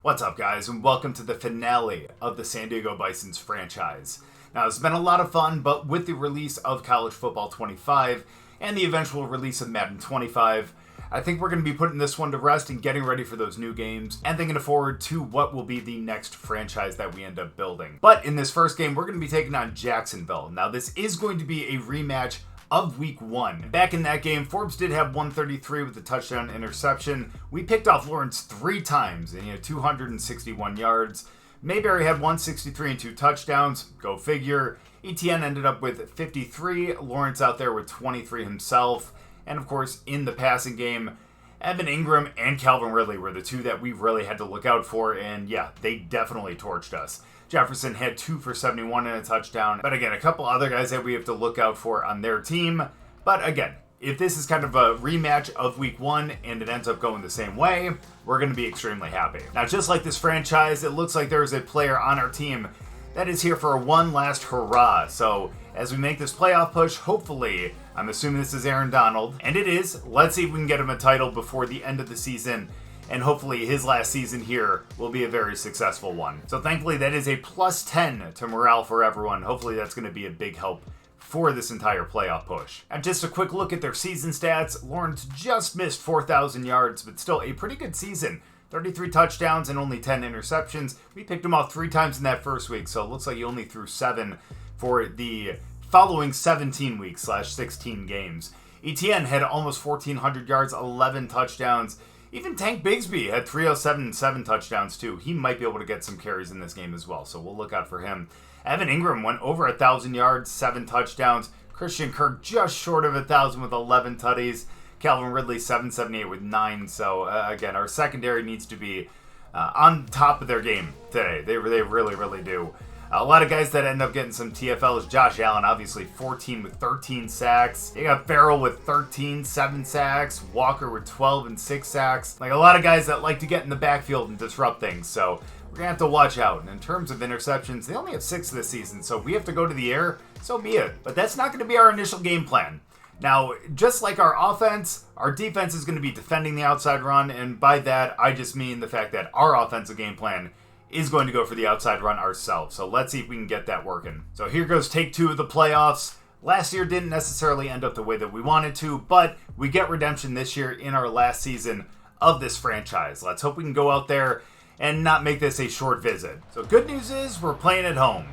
What's up, guys, and welcome to the finale of the San Diego Bisons franchise. Now, it's been a lot of fun, but with the release of College Football 25 and the eventual release of Madden 25, I think we're going to be putting this one to rest and getting ready for those new games and thinking forward to what will be the next franchise that we end up building. But in this first game, we're going to be taking on Jacksonville. Now, this is going to be a rematch of week 1. Back in that game, Forbes did have 133 with a touchdown interception. We picked off Lawrence 3 times and 261 yards. Mayberry had 163 and 2 touchdowns. Go figure. Etienne ended up with 53. Lawrence out there with 23 himself. And of course, in the passing game, Evan Ingram and Calvin Ridley were the two that we really had to look out for. And yeah, they definitely torched us. Jefferson had 2 for 71 and a touchdown. But again, a couple other guys that we have to look out for on their team. But again, if this is kind of a rematch of week 1 and it ends up going the same way, we're going to be extremely happy. Now, just like this franchise, it looks like there's a player on our team that is here for one last hurrah. So as we make this playoff push, hopefully, I'm assuming this is Aaron Donald, and it is. Let's see if we can get him a title before the end of the season. And hopefully his last season here will be a very successful one. So thankfully that is a plus 10 to morale for everyone. Hopefully that's going to be a big help for this entire playoff push. And just a quick look at their season stats. Lawrence just missed 4,000 yards, but still a pretty good season. 33 touchdowns and only 10 interceptions. We picked him off 3 times in that first week, so it looks like he only threw 7 for the following 17 weeks / 16 games. Etienne had almost 1,400 yards, 11 touchdowns. Even Tank Bigsby had 307 and 7 touchdowns too. He might be able to get some carries in this game as well, so we'll look out for him. Evan Ingram went over 1,000 yards, 7 touchdowns. Christian Kirk just short of 1,000 with 11 tutties. Calvin Ridley 778 with 9. So again, our secondary needs to be on top of their game today. They really, really do. A lot of guys that end up getting some TFLs. Josh Allen, obviously 14 with 13 sacks. You got Farrell with 13, 7 sacks. Walker with 12 and 6 sacks. Like a lot of guys that like to get in the backfield and disrupt things. So we're going to have to watch out. And in terms of interceptions, they only have 6 this season. So if we have to go to the air, so be it. But that's not going to be our initial game plan. Now, just like our offense, our defense is going to be defending the outside run. And by that, I just mean the fact that our offensive game plan is going to go for the outside run ourselves. So let's see if we can get that working. So here goes take 2 of the playoffs. Last year didn't necessarily end up the way that we wanted to, but we get redemption this year in our last season of this franchise. Let's hope we can go out there and not make this a short visit. So good news is we're playing at home.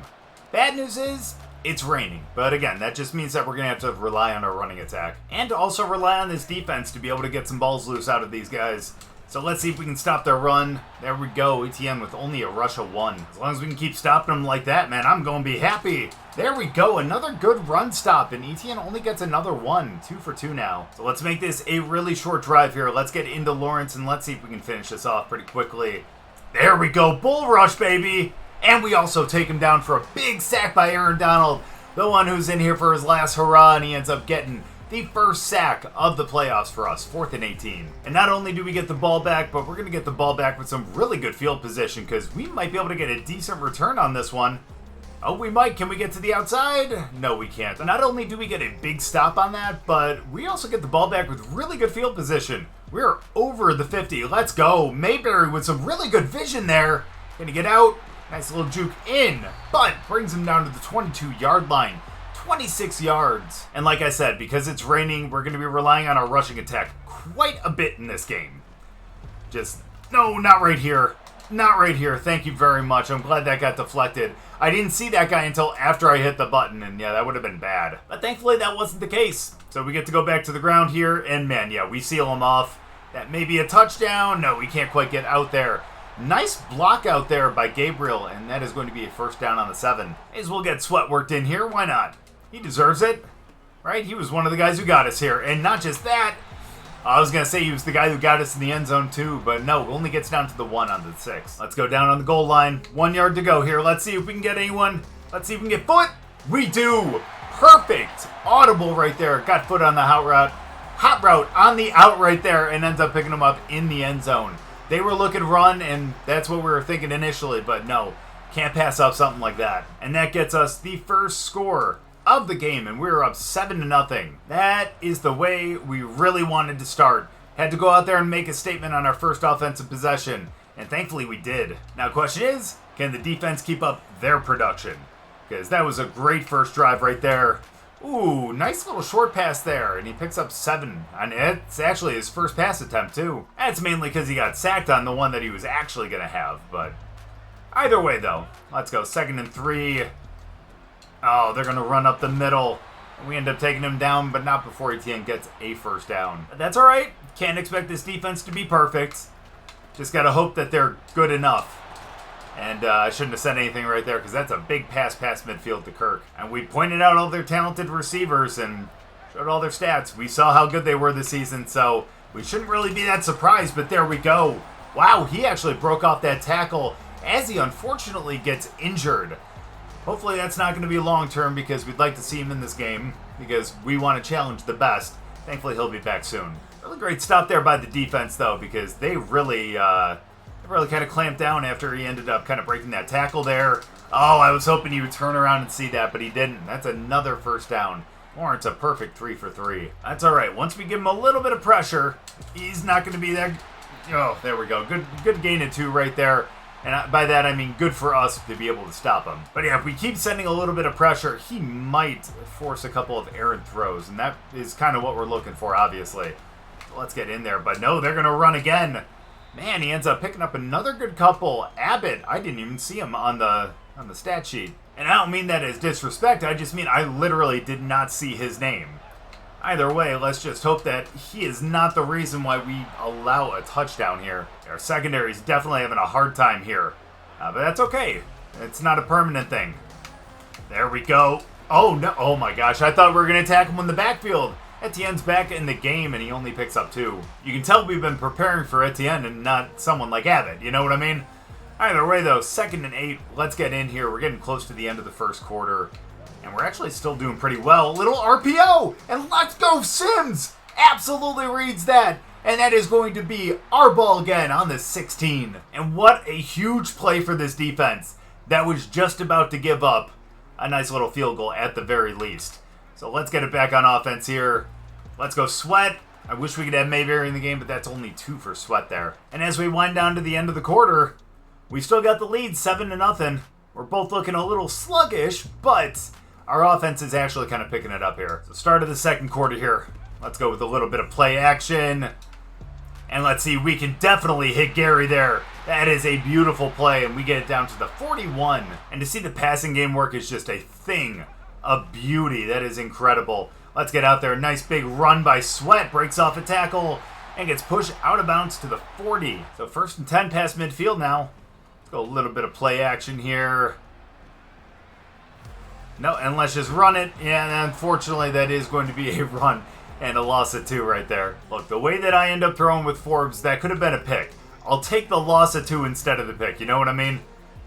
Bad news is it's raining. But again, that just means that we're going to have to rely on our running attack and also rely on this defense to be able to get some balls loose out of these guys. So let's see if we can stop their run. There we go, Etienne with only a rush of 1. As long as we can keep stopping them like that, man, I'm going to be happy. There we go, another good run stop, and Etienne only gets another 1. 2 for 2 now. So let's make this a really short drive here. Let's get into Lawrence, and let's see if we can finish this off pretty quickly. There we go, bull rush, baby. And we also take him down for a big sack by Aaron Donald, the one who's in here for his last hurrah, and he ends up getting the first sack of the playoffs for us, 4th and 18. And not only do we get the ball back, but we're going to get the ball back with some really good field position because we might be able to get a decent return on this one. Oh, we might. Can we get to the outside? No, we can't. And not only do we get a big stop on that, but we also get the ball back with really good field position. We're over the 50. Let's go. Mayberry with some really good vision there. Gonna get out. Nice little juke in, but brings him down to the 22-yard line. 26 yards. And like I said, because it's raining, we're going to be relying on our rushing attack quite a bit in this game. No, not right here. Not right here. Thank you very much. I'm glad that got deflected. I didn't see that guy until after I hit the button, and yeah, that would have been bad. But thankfully, that wasn't the case. So we get to go back to the ground here, and man, yeah, we seal him off. That may be a touchdown. No, we can't quite get out there. Nice block out there by Gabriel, and that is going to be a first down on the 7. May as well get Sweat worked in here. Why not? He deserves it, right? He was one of the guys who got us here. And not just that, I was going to say he was the guy who got us in the end zone too, but no, only gets down to the 1 on the 6. Let's go down on the goal line. 1 yard to go here. Let's see if we can get anyone. Let's see if we can get Foot. We do. Perfect. Audible right there. Got Foot on the hot route. Hot route on the out right there and ends up picking him up in the end zone. They were looking run, and that's what we were thinking initially, but no, can't pass up something like that. And that gets us the first score of the game, and we were up 7-0. That is the way we really wanted to start. Had to go out there and make a statement on our first offensive possession. And thankfully we did. Now question is, can the defense keep up their production? Because that was a great first drive right there. Ooh, nice little short pass there, and he picks up 7. And it's actually his first pass attempt, too. That's mainly because he got sacked on the one that he was actually going to have, but either way, though. Let's go, 2nd and 3. Oh, they're going to run up the middle. We end up taking him down, but not before Etienne gets a first down. That's all right. Can't expect this defense to be perfect. Just got to hope that they're good enough. And I shouldn't have said anything right there because that's a big pass past midfield to Kirk. And we pointed out all their talented receivers and showed all their stats. We saw how good they were this season, so we shouldn't really be that surprised, but there we go. Wow, he actually broke off that tackle as he unfortunately gets injured. Hopefully that's not going to be long-term because we'd like to see him in this game because we want to challenge the best. Thankfully, he'll be back soon. Really great stop there by the defense, though, because they really kind of clamped down after he ended up kind of breaking that tackle there. Oh, I was hoping he would turn around and see that, but he didn't. That's another first down. Warrants a perfect 3 for 3. That's all right. Once we give him a little bit of pressure, he's not going to be that... Oh, there we go. Good gain of 2 right there. And by that, I mean good for us to be able to stop him. But yeah, if we keep sending a little bit of pressure, he might force a couple of errant throws. And that is kind of what we're looking for, obviously. So let's get in there. But no, they're going to run again. Man, he ends up picking up another good couple. Abbott, I didn't even see him on the stat sheet. And I don't mean that as disrespect. I just mean I literally did not see his name. Either way, let's just hope that he is not the reason why we allow a touchdown here. Our secondary is definitely having a hard time here. But that's okay. It's not a permanent thing. There we go. Oh, no. Oh, my gosh. I thought we were going to attack him in the backfield. Etienne's back in the game, and he only picks up 2. You can tell we've been preparing for Etienne and not someone like Abbott. You know what I mean? Either way, though, 2nd and 8. Let's get in here. We're getting close to the end of the first quarter. And we're actually still doing pretty well. Little RPO! And let's go, Sims! Absolutely reads that. And that is going to be our ball again on the 16. And what a huge play for this defense. That was just about to give up a nice little field goal at the very least. So let's get it back on offense here. Let's go Sweat. I wish we could have Mayberry in the game, but that's only 2 for Sweat there. And as we wind down to the end of the quarter, we still got the lead 7-0. We're both looking a little sluggish, but our offense is actually kind of picking it up here. So start of the second quarter here. Let's go with a little bit of play action. And let's see, we can definitely hit Gary there. That is a beautiful play, and we get it down to the 41. And to see the passing game work is just a thing of beauty. That is incredible. Let's get out there. Nice big run by Sweat. Breaks off a tackle and gets pushed out of bounds to the 40. So 1st and 10 past midfield now. Let's go a little bit of play action here. No, and let's just run it. Yeah, and unfortunately, that is going to be a run and a loss of 2 right there. Look, the way that I end up throwing with Forbes, that could have been a pick. I'll take the loss of 2 instead of the pick. You know what I mean?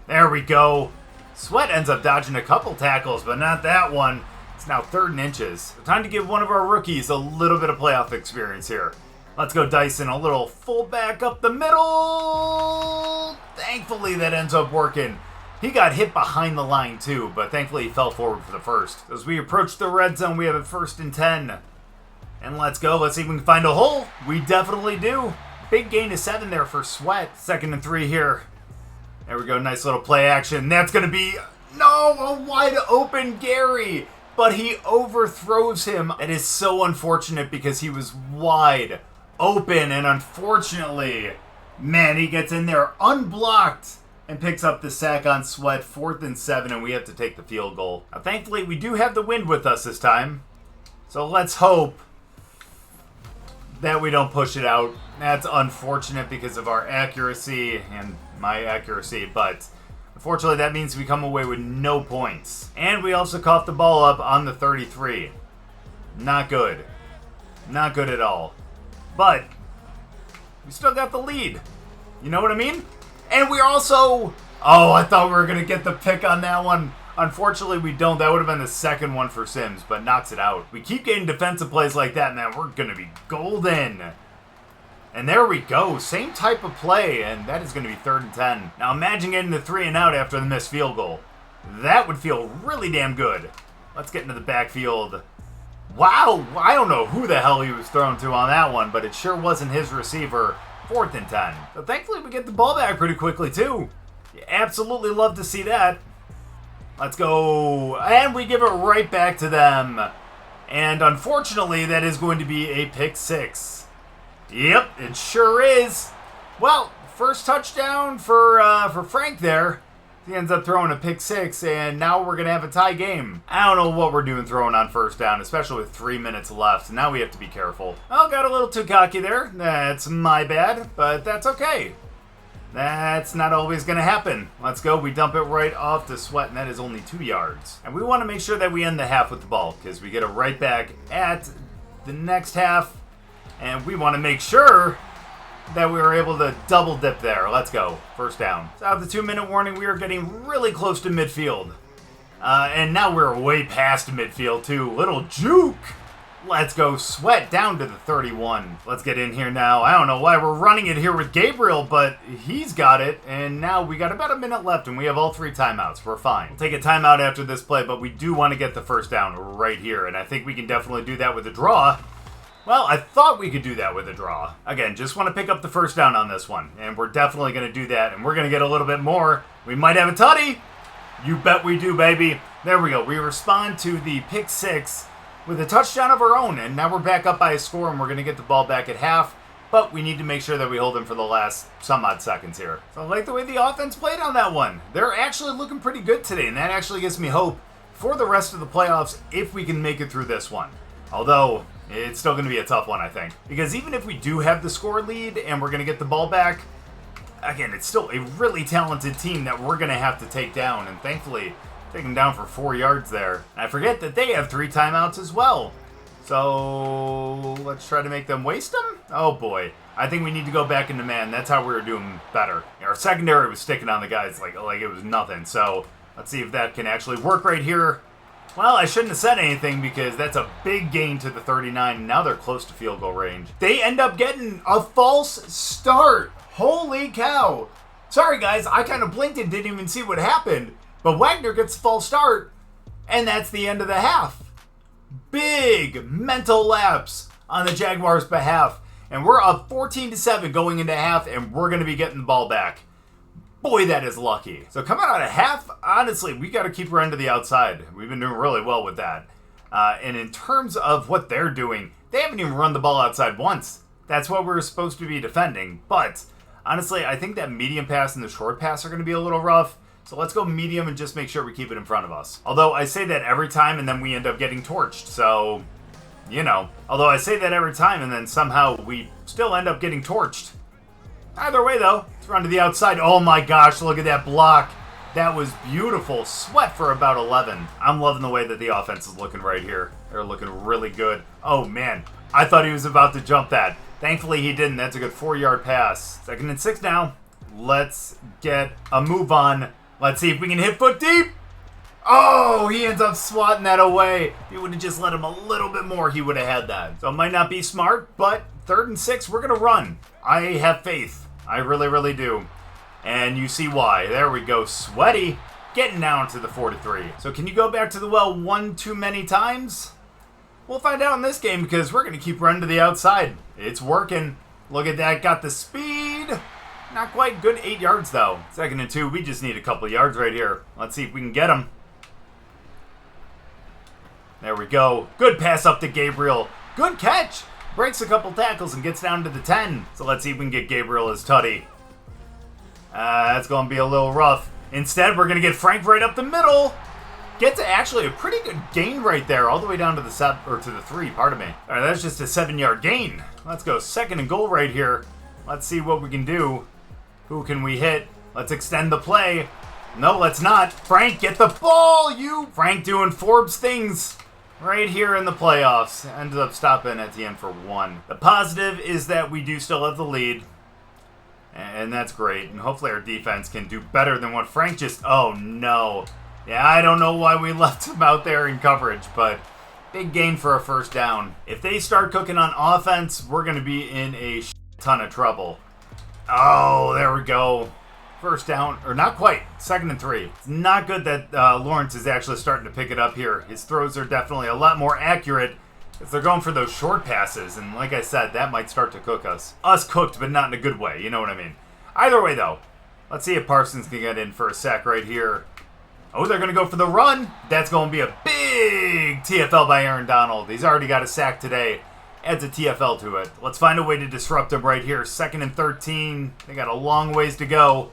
There we go. Sweat ends up dodging a couple tackles, but not that one. It's now 3rd and inches. Time to give one of our rookies a little bit of playoff experience here. Let's go Dyson, a little fullback up the middle. Thankfully, that ends up working. He got hit behind the line too, but thankfully he fell forward for the first. As we approach the red zone, we have it 1st and 10. And let's go. Let's see if we can find a hole. We definitely do. Big gain of 7 there for Sweat. 2nd and 3 here. There we go. Nice little play action. That's going to be, no, a wide open Gary. But he overthrows him. It is so unfortunate because he was wide open. And unfortunately, man, he gets in there unblocked and picks up the sack on Sweat. 4th and 7, and we have to take the field goal. Now, thankfully, we do have the wind with us this time. So let's hope that we don't push it out. That's unfortunate because of our accuracy and my accuracy, but unfortunately that means we come away with no points. And we also coughed the ball up on the 33. Not good. Not good at all. But we still got the lead. You know what I mean? And we're also... Oh, I thought we were going to get the pick on that one. Unfortunately, we don't. That would have been the second one for Sims, but knocks it out. We keep getting defensive plays like that, man. We're going to be golden. And there we go. Same type of play, and that is going to be 3rd and 10. Now imagine getting the 3 and out after the missed field goal. That would feel really damn good. Let's get into the backfield. Wow, I don't know who the hell he was thrown to on that one, but it sure wasn't his receiver. 4th and 10. So thankfully we get the ball back pretty quickly too. You absolutely love to see that. Let's go. And we give it right back to them. And unfortunately, that is going to be a pick 6. Yep, it sure is. Well, first touchdown for Frank there. He ends up throwing a pick 6, and now we're going to have a tie game. I don't know what we're doing throwing on first down, especially with 3 minutes left. Now we have to be careful. Oh, got a little too cocky there. That's my bad, but that's okay. That's not always going to happen. Let's go. We dump it right off to Sweat, and that is only 2 yards. And we want to make sure that we end the half with the ball, because we get it right back at the next half. And we want to make sure that we were able to double dip there. Let's go. First down. So out of the 2-minute warning, we are getting really close to midfield. And now we're way past midfield, too. Little juke. Let's go. Sweat down to the 31. Let's get in here now. I don't know why we're running it here with Gabriel, but he's got it. And now we got about a minute left, and we have all 3 timeouts. We're fine. We'll take a timeout after this play, but we do want to get the first down right here. And I think we can definitely do that with a draw. Well, I thought we could do that with a draw. Again, just want to pick up the first down on this one. And we're definitely going to do that. And we're going to get a little bit more. We might have a tutty. You bet we do, baby. There we go. We respond to the pick 6 with a touchdown of our own. And now we're back up by a score, and we're going to get the ball back at half. But we need to make sure that we hold them for the last some odd seconds here. So I like the way the offense played on that one. They're actually looking pretty good today. And that actually gives me hope for the rest of the playoffs if we can make it through this one. Although it's still going to be a tough one, I think. Because even if we do have the score lead and we're going to get the ball back, again, it's still a really talented team that we're going to have to take down. And thankfully, take them down for 4 yards there. And I forget that they have 3 timeouts as well. So let's try to make them waste them. Oh, boy. I think we need to go back into man. That's how we were doing better. Our secondary was sticking on the guys like it was nothing. So let's see if that can actually work right here. Well, I shouldn't have said anything because that's a big gain to the 39, and now they're close to field goal range. They end up getting a false start. Holy cow. Sorry, guys, I kind of blinked and didn't even see what happened, but Wagner gets a false start, and that's the end of the half. Big mental lapse on the Jaguars' behalf, and we're up 14-7 going into half, and we're going to be getting the ball back. Boy, that is lucky. So coming out of half, honestly, we got to keep running to the outside. We've been doing really well with that. And in terms of what they're doing, they haven't even run the ball outside once. That's what we're supposed to be defending. But honestly, I think that medium pass and the short pass are going to be a little rough. So let's go medium and just make sure we keep it in front of us. Although I say that every time and then we end up getting torched. So, you know. Although I say that every time and then somehow we still end up getting torched. Either way, though, let's run to the outside. Oh, my gosh, look at that block. That was beautiful. Sweat for about 11. I'm loving the way that the offense is looking right here. They're looking really good. Oh, man. I thought he was about to jump that. Thankfully, he didn't. That's a good 4-yard pass. 2nd and 6 now. Let's get a move on. Let's see if we can hit foot deep. Oh, he ends up swatting that away. If he would have just let him a little bit more, he would have had that. So it might not be smart, but 3rd and 6, we're going to run. I have faith. I really, really do. And you see why. There we go. Sweaty getting down to the 43. So can you go back to the well one too many times? We'll find out in this game because we're going to keep running to the outside. It's working. Look at that. Got the speed. Not quite good. 8 yards, though. 2nd and 2. We just need a couple yards right here. Let's see if we can get them. There we go. Good pass up to Gabriel. Good catch. Breaks a couple tackles and gets down to the 10. So let's see if we can get Gabriel his tutty. That's going to be a little rough. Instead, we're going to get Frank right up the middle. Gets actually a pretty good gain right there, all the way down to the 3, pardon me. All right, that's just a 7-yard gain. Let's go 2nd and goal right here. Let's see what we can do. Who can we hit? Let's extend the play. No, let's not. Frank, get the ball, you. Frank doing Forbes things. Right here in the playoffs. Ended up stopping at the end for 1. The positive is that we do still have the lead. And that's great. And hopefully our defense can do better than what Frank just... Oh, no. Yeah, I don't know why we left him out there in coverage, but big gain for a first down. If they start cooking on offense, we're going to be in a ton of trouble. Oh, there we go. First down, or not quite, 2nd and 3. It's not good that Lawrence is actually starting to pick it up here. His throws are definitely a lot more accurate If they're going for those short passes, and like I said, that might start to cook us. Us cooked, but not in a good way, you know what I mean? Either way, though, let's see if Parsons can get in for a sack right here. Oh, they're going to go for the run. That's going to be a big TFL by Aaron Donald. He's already got a sack today. Adds a TFL to it. Let's find a way to disrupt him right here. 2nd and 13. They got a long ways to go.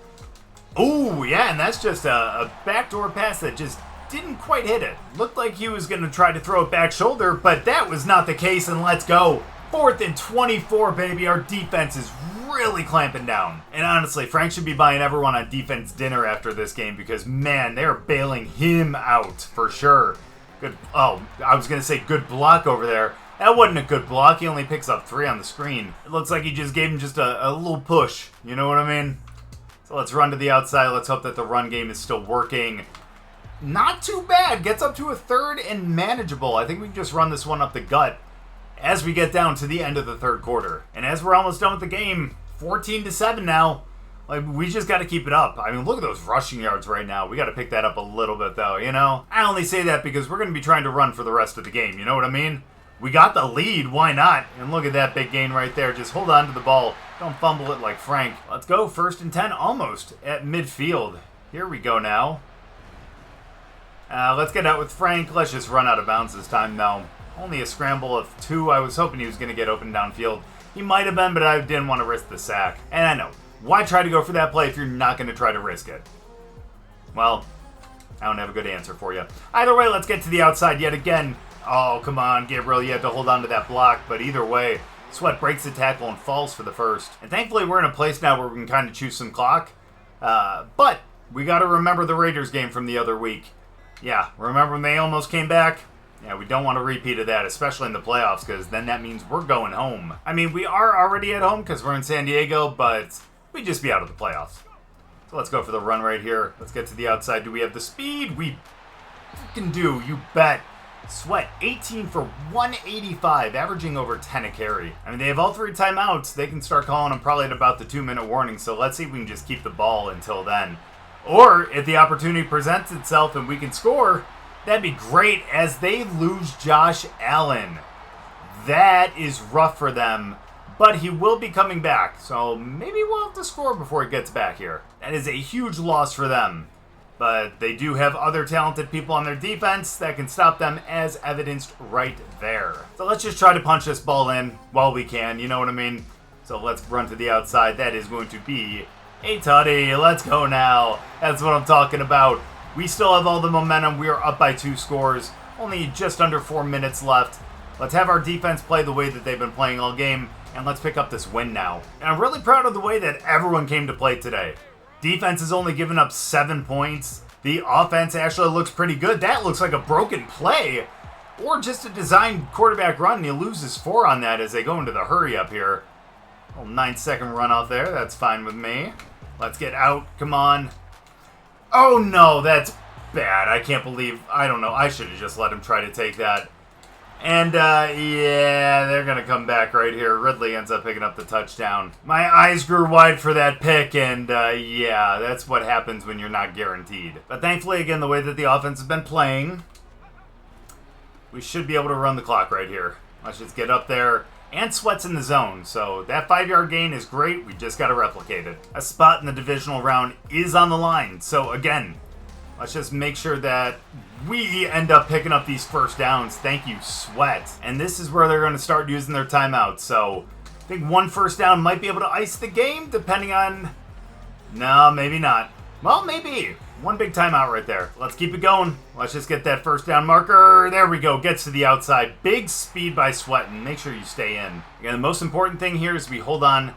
Oh, yeah, and that's just a backdoor pass that just didn't quite hit it. Looked like he was going to try to throw it back shoulder, but that was not the case, and let's go. 4th and 24, baby. Our defense is really clamping down. And honestly, Frank should be buying everyone on defense dinner after this game because, man, they're bailing him out for sure. Good. Oh, I was going to say good block over there. That wasn't a good block. He only picks up 3 on the screen. It looks like he just gave him just a little push. You know what I mean? So let's run to the outside. Let's hope that the run game is still working. Not too bad. Gets up to a 3rd and manageable. I think we can just run this one up the gut as we get down to the end of the 3rd quarter. And as we're almost done with the game, 14-7 now. Like, we just got to keep it up. I mean, look at those rushing yards right now. We got to pick that up a little bit, though, you know? I only say that because we're going to be trying to run for the rest of the game. You know what I mean? We got the lead. Why not? And look at that big gain right there. Just hold on to the ball. Don't fumble it like Frank. Let's go. 1st and 10 almost at midfield. Here we go now. Let's get out with Frank. Let's just run out of bounds this time, though. Only a scramble of 2. I was hoping he was going to get open downfield. He might have been, but I didn't want to risk the sack. And I know. Why try to go for that play if you're not going to try to risk it? Well, I don't have a good answer for you. Either way, let's get to the outside yet again. Oh, come on, Gabriel. You have to hold on to that block. But either way, Sweat breaks the tackle and falls for the first. And thankfully, we're in a place now where we can kind of choose some clock. But we got to remember the Raiders game from the other week. Yeah, remember when they almost came back? Yeah, we don't want a repeat of that, especially in the playoffs, because then that means we're going home. I mean, we are already at home because we're in San Diego, but we'd just be out of the playoffs. So let's go for the run right here. Let's get to the outside. Do we have the speed? We freaking do, you bet. Sweat, 18 for 185, averaging over 10 a carry. I mean, they have all 3 timeouts. They can start calling them probably at about the 2-minute warning, so let's see if we can just keep the ball until then. Or, if the opportunity presents itself and we can score, that'd be great as they lose Josh Allen. That is rough for them, but he will be coming back, so maybe we'll have to score before he gets back here. That is a huge loss for them, but they do have other talented people on their defense that can stop them as evidenced right there. So let's just try to punch this ball in while we can, you know what I mean? So let's run to the outside. That is going to be a tutty. Let's go now. That's what I'm talking about. We still have all the momentum. We are up by 2 scores. Only just under 4 minutes left. Let's have our defense play the way that they've been playing all game, and let's pick up this win now. And I'm really proud of the way that everyone came to play today. Defense has only given up 7 points. The offense actually looks pretty good. That looks like a broken play, or just a designed quarterback run, and he loses 4 on that as they go into the hurry up here. A little 9-second run off there. That's fine with me. Let's get out. Come on. Oh, no, that's bad. I can't believe, I don't know. I should have just let him try to take that. And, yeah, they're going to come back right here. Ridley ends up picking up the touchdown. My eyes grew wide for that pick, and, yeah, that's what happens when you're not guaranteed. But thankfully, again, the way that the offense has been playing, we should be able to run the clock right here. Let's just get up there. And Sweat's in the zone, so that 5-yard gain is great. We just got to replicate it. A spot in the divisional round is on the line. So, again, let's just make sure that we end up picking up these first downs. Thank you, Sweat. And this is where they're going to start using their timeouts. So, I think 1 first down might be able to ice the game, depending on... No, maybe not. Well, maybe. 1 big timeout right there. Let's keep it going. Let's just get that first down marker. There we go. Gets to the outside. Big speed by Sweat, and make sure you stay in. Again, the most important thing here is we hold on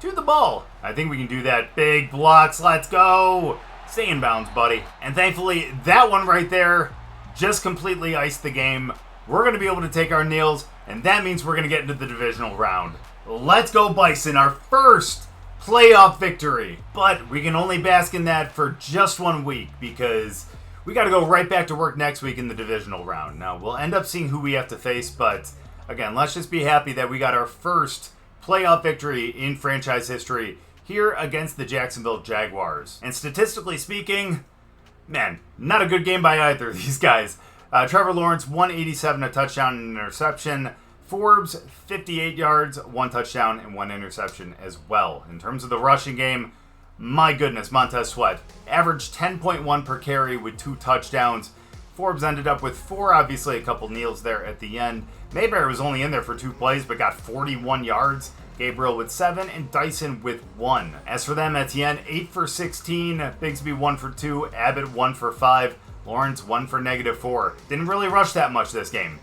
to the ball. I think we can do that. Big blocks. Let's go. Stay in bounds, buddy. And thankfully, that one right there just completely iced the game. We're going to be able to take our nails, and that means we're going to get into the divisional round. Let's go, Bison. Our first playoff victory. But we can only bask in that for just 1 week because we got to go right back to work next week in the divisional round. Now, we'll end up seeing who we have to face, but again, let's just be happy that we got our first playoff victory in franchise history here against the Jacksonville Jaguars. And statistically speaking, man, not a good game by either of these guys. Trevor Lawrence, 187, a touchdown and an interception. Forbes, 58 yards, 1 touchdown, and 1 interception as well. In terms of the rushing game, my goodness, Montez Sweat averaged 10.1 per carry with 2 touchdowns. Forbes ended up with 4, obviously a couple kneels there at the end. Mayberry was only in there for 2 plays, but got 41 yards. Gabriel with 7, and Dyson with 1. As for them, Etienne, 8 for 16, Bigsby 1 for 2, Abbott 1 for 5, Lawrence 1 for -4. Didn't really rush that much this game.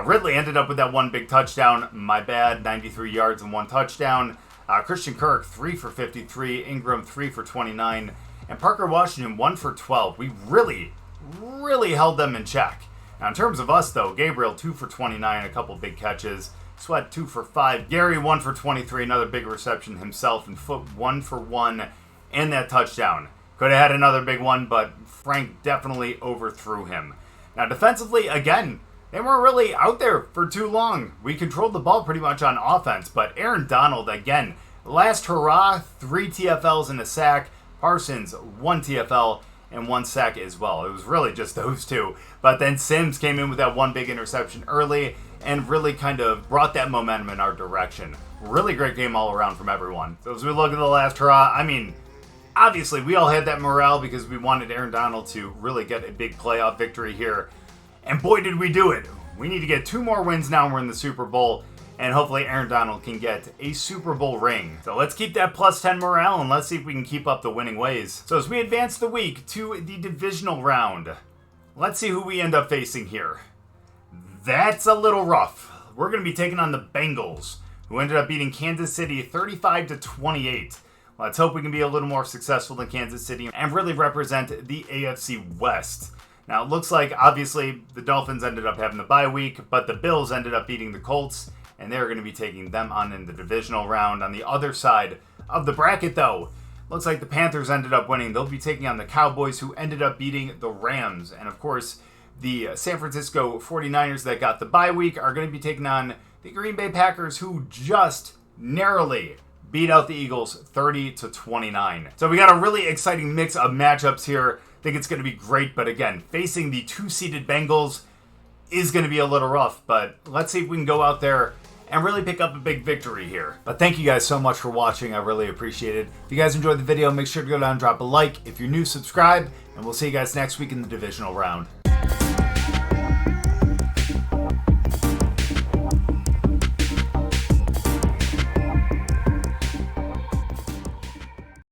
Ridley ended up with that 1 big touchdown. My bad, 93 yards and 1 touchdown. Christian Kirk, 3 for 53, Ingram 3 for 29, and Parker Washington 1 for 12. We really held them in check. Now, in terms of us, though, Gabriel 2 for 29, a couple big catches. Sweat 2 for 5. Gary 1 for 23, another big reception himself. And Foot 1 for 1, and that touchdown. Could have had another big one, but Frank definitely overthrew him. Now, defensively, again, they weren't really out there for too long. We controlled the ball pretty much on offense, but Aaron Donald, again, last hurrah, 3 TFLs and a sack. Parsons, 1 TFL and 1 sack as well. It was really just those 2. But then Sims came in with that 1 big interception early and really kind of brought that momentum in our direction. Really great game all around from everyone. So as we look at the last hurrah, I mean, obviously we all had that morale because we wanted Aaron Donald to really get a big playoff victory here. And boy, did we do it. We need to get 2 more wins now. We're in the Super Bowl. And hopefully Aaron Donald can get a Super Bowl ring. So let's keep that +10 morale and let's see if we can keep up the winning ways. So as we advance the week to the divisional round, let's see who we end up facing here. That's a little rough. We're going to be taking on the Bengals, who ended up beating Kansas City 35-28. Let's hope we can be a little more successful than Kansas City and really represent the AFC West. Now, it looks like, obviously, the Dolphins ended up having the bye week, but the Bills ended up beating the Colts, and they're going to be taking them on in the divisional round. On the other side of the bracket, though, looks like the Panthers ended up winning. They'll be taking on the Cowboys, who ended up beating the Rams. And, of course, the San Francisco 49ers that got the bye week are going to be taking on the Green Bay Packers, who just narrowly beat out the Eagles 30-29. So we got a really exciting mix of matchups here. I think it's going to be great, but again, facing the 2-seeded Bengals is going to be a little rough, but let's see if we can go out there and really pick up a big victory here. But thank you guys so much for watching. I really appreciate it. If you guys enjoyed the video, make sure to go down and drop a like. If you're new, subscribe, and we'll see you guys next week in the divisional round.